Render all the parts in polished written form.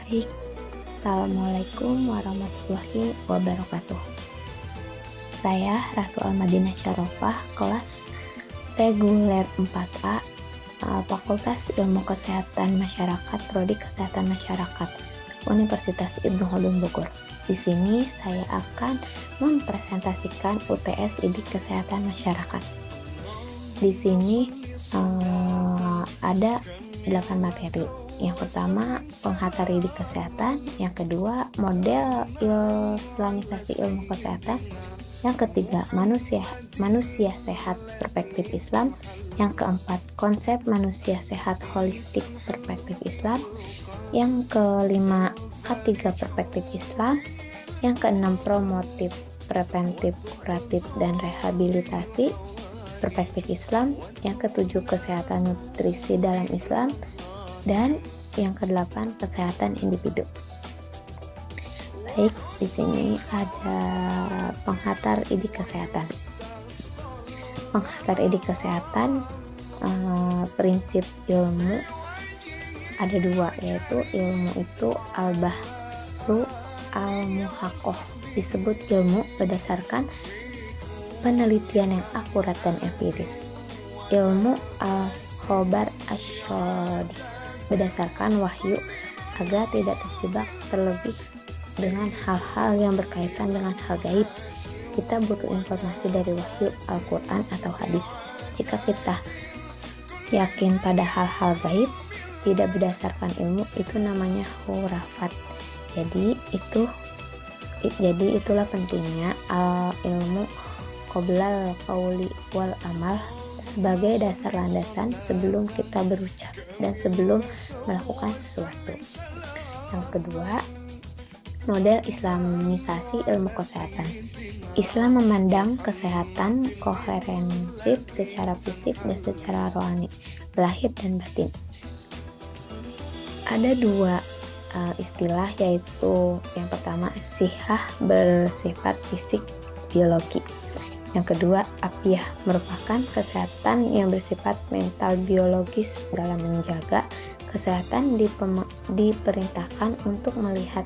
Baik, Assalamualaikum warahmatullahi wabarakatuh. Saya Ratu Almadinah Syarofah, kelas reguler 4A, Fakultas Ilmu Kesehatan Masyarakat, Prodi Kesehatan Masyarakat, Universitas Ibnu Khaldun Bogor. Di sini saya akan mempresentasikan UTS IDIK Kesehatan Masyarakat. Di sini ada 8 materi. Yang pertama, penghantar IDIK kesehatan. Yang kedua, model Islamisasi ilmu kesehatan. Yang ketiga, manusia sehat perspektif Islam. Yang keempat, konsep manusia sehat holistik perspektif Islam. Yang kelima, K3 perspektif Islam. Yang keenam, promotif, preventif, kuratif, dan rehabilitasi perspektif Islam. Yang ketujuh, kesehatan nutrisi dalam Islam. Dan yang kedelapan, kesehatan individu. Baik, di sini ada penghantar IDIK kesehatan. Penghantar IDIK kesehatan, prinsip ilmu ada dua, yaitu ilmu itu al-bahru al-muhaqqaq, disebut ilmu berdasarkan penelitian yang akurat dan empiris. Ilmu al-khobar asyodi, berdasarkan wahyu agar tidak terjebak terlebih dengan hal-hal yang berkaitan dengan hal gaib. Kita butuh informasi dari wahyu Al-Quran atau hadis. Jika kita yakin pada hal-hal gaib tidak berdasarkan ilmu, itu namanya khurafat. Jadi itulah pentingnya ilmu qoblal qauli wal amal sebagai dasar landasan sebelum kita berucap dan sebelum melakukan sesuatu. Yang kedua, model Islamisasi ilmu kesehatan. Islam memandang kesehatan komprehensif secara fisik dan secara rohani, lahir dan batin. Ada dua istilah, yaitu yang pertama sihah bersifat fisik biologi. Yang kedua, afiah merupakan kesehatan yang bersifat mental biologis. Dalam menjaga kesehatan diperintahkan untuk melihat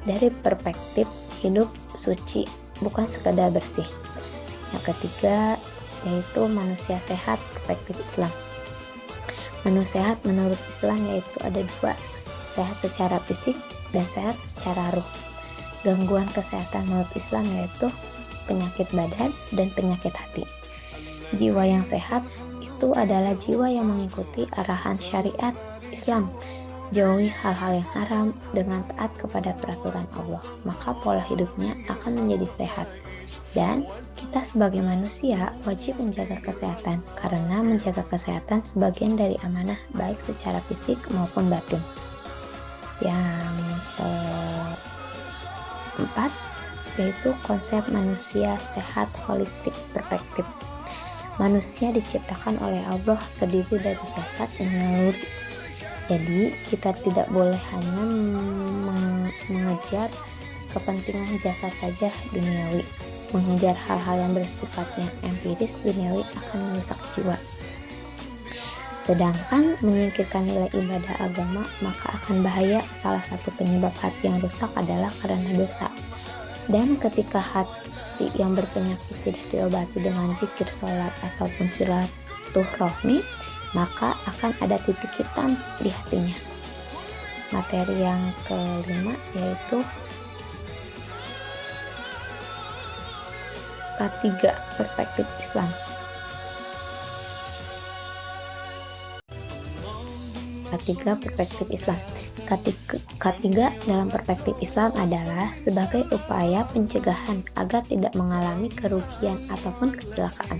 dari perspektif hidup suci, bukan sekadar bersih. Yang ketiga, yaitu manusia sehat perspektif Islam. Manusia sehat menurut Islam yaitu ada dua, sehat secara fisik dan sehat secara ruh. Gangguan kesehatan menurut Islam yaitu penyakit badan dan penyakit hati. Jiwa yang sehat itu adalah jiwa yang mengikuti arahan syariat Islam, jauhi hal-hal yang haram dengan taat kepada peraturan Allah, maka pola hidupnya akan menjadi sehat. Dan kita sebagai manusia wajib menjaga kesehatan, karena menjaga kesehatan sebagian dari amanah baik secara fisik maupun batin. Yang keempat, yaitu konsep manusia sehat holistik perspektif. Manusia diciptakan oleh Allah terdiri dari jasad dan naluri. Jadi kita tidak boleh hanya mengejar kepentingan jasad saja duniawi. Mengejar hal-hal yang bersifatnya empiris duniawi akan merusak jiwa. Sedangkan menyingkirkan nilai ibadah agama maka akan bahaya. Salah satu penyebab hati yang rusak adalah karena dosa. Dan ketika hati yang berpenyakit tidak diobati dengan zikir, sholat, ataupun silaturahmi, maka akan ada titik hitam di hatinya. Materi yang kelima yaitu K3 perspektif Islam. K3 perspektif Islam. K3 dalam perspektif Islam adalah sebagai upaya pencegahan agar tidak mengalami kerugian ataupun kecelakaan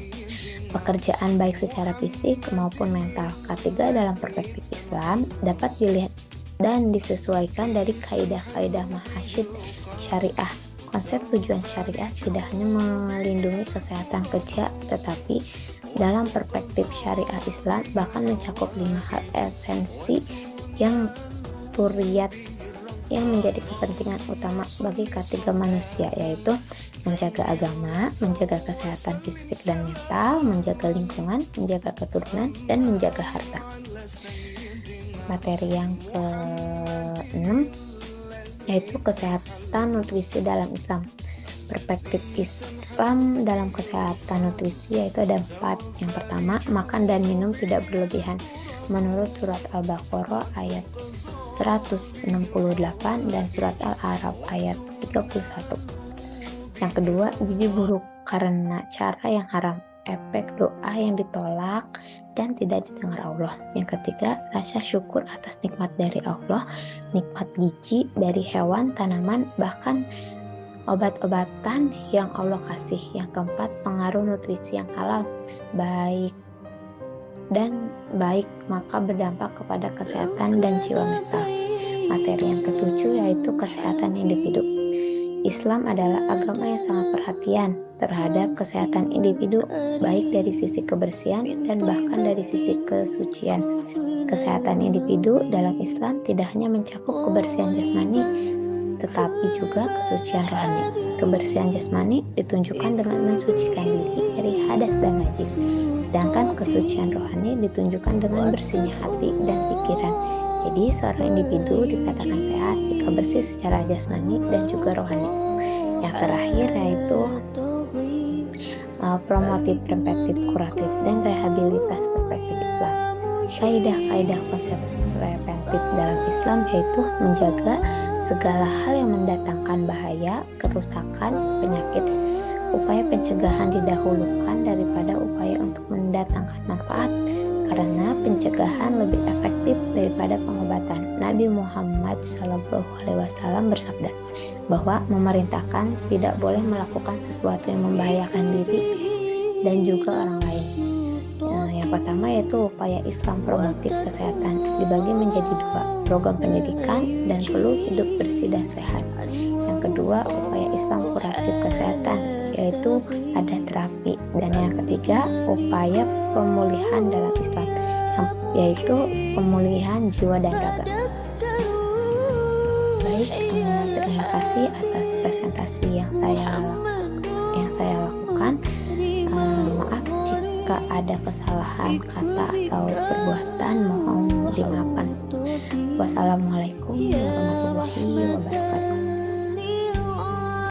pekerjaan baik secara fisik maupun mental. K3 dalam perspektif Islam dapat dilihat dan disesuaikan dari kaidah-kaidah mahasyid syariah. Konsep tujuan syariah tidak hanya melindungi kesehatan kerja, tetapi dalam perspektif syariah Islam bahkan mencakup 5 hal esensi yang turiyat yang menjadi kepentingan utama bagi K3 manusia, yaitu menjaga agama, menjaga kesehatan fisik dan mental, menjaga lingkungan, menjaga keturunan, dan menjaga harta. Materi yang ke-6 yaitu kesehatan nutrisi dalam Islam. Perspektif Islam dalam kesehatan nutrisi yaitu ada 4. Yang pertama, makan dan minum tidak berlebihan. Menurut surat Al-Baqarah ayat 168 dan surat Al-A'raf ayat 31. Yang kedua, gizi buruk karena cara yang haram, efek doa yang ditolak dan tidak didengar Allah. Yang ketiga, rasa syukur atas nikmat dari Allah, nikmat gizi dari hewan, tanaman, bahkan obat-obatan yang Allah kasih. Yang keempat, pengaruh nutrisi yang halal baik maka berdampak kepada kesehatan dan jiwa mental. Materi yang ketujuh yaitu kesehatan individu. Islam adalah agama yang sangat perhatian terhadap kesehatan individu, baik dari sisi kebersihan dan bahkan dari sisi kesucian. Kesehatan individu dalam Islam tidak hanya mencakup kebersihan jasmani, tetapi juga kesucian rohani. Kebersihan jasmani ditunjukkan dengan mensucikan diri dari hadas dan najis, sedangkan kesucian rohani ditunjukkan dengan bersihnya hati dan pikiran. Jadi seorang individu dikatakan sehat jika bersih secara jasmani dan juga rohani. Yang terakhir yaitu promotif, preventif, kuratif, dan rehabilitas perspektif Islam. Kaidah-kaidah konsep preventif dalam Islam yaitu menjaga segala hal yang mendatangkan bahaya, kerusakan, penyakit. Upaya pencegahan didahulukan daripada upaya untuk mendatangkan manfaat, karena pencegahan lebih efektif daripada pengobatan. Nabi Muhammad SAW bersabda bahwa memerintahkan tidak boleh melakukan sesuatu yang membahayakan diri dan juga orang lain. Yang pertama yaitu upaya Islam promotif kesehatan dibagi menjadi 2, program pendidikan dan perlu hidup bersih dan sehat. Yang kedua, upaya Islam kuratif kesehatan yaitu ada terapi. Dan yang ketiga, upaya pemulihan dalam Islam yaitu pemulihan jiwa dan raga. Baik, terima kasih atas presentasi yang saya lakukan. Maaf jika ada kesalahan kata atau perbuatan, mohon dimaafkan. Wassalamualaikum warahmatullahi wabarakatuh.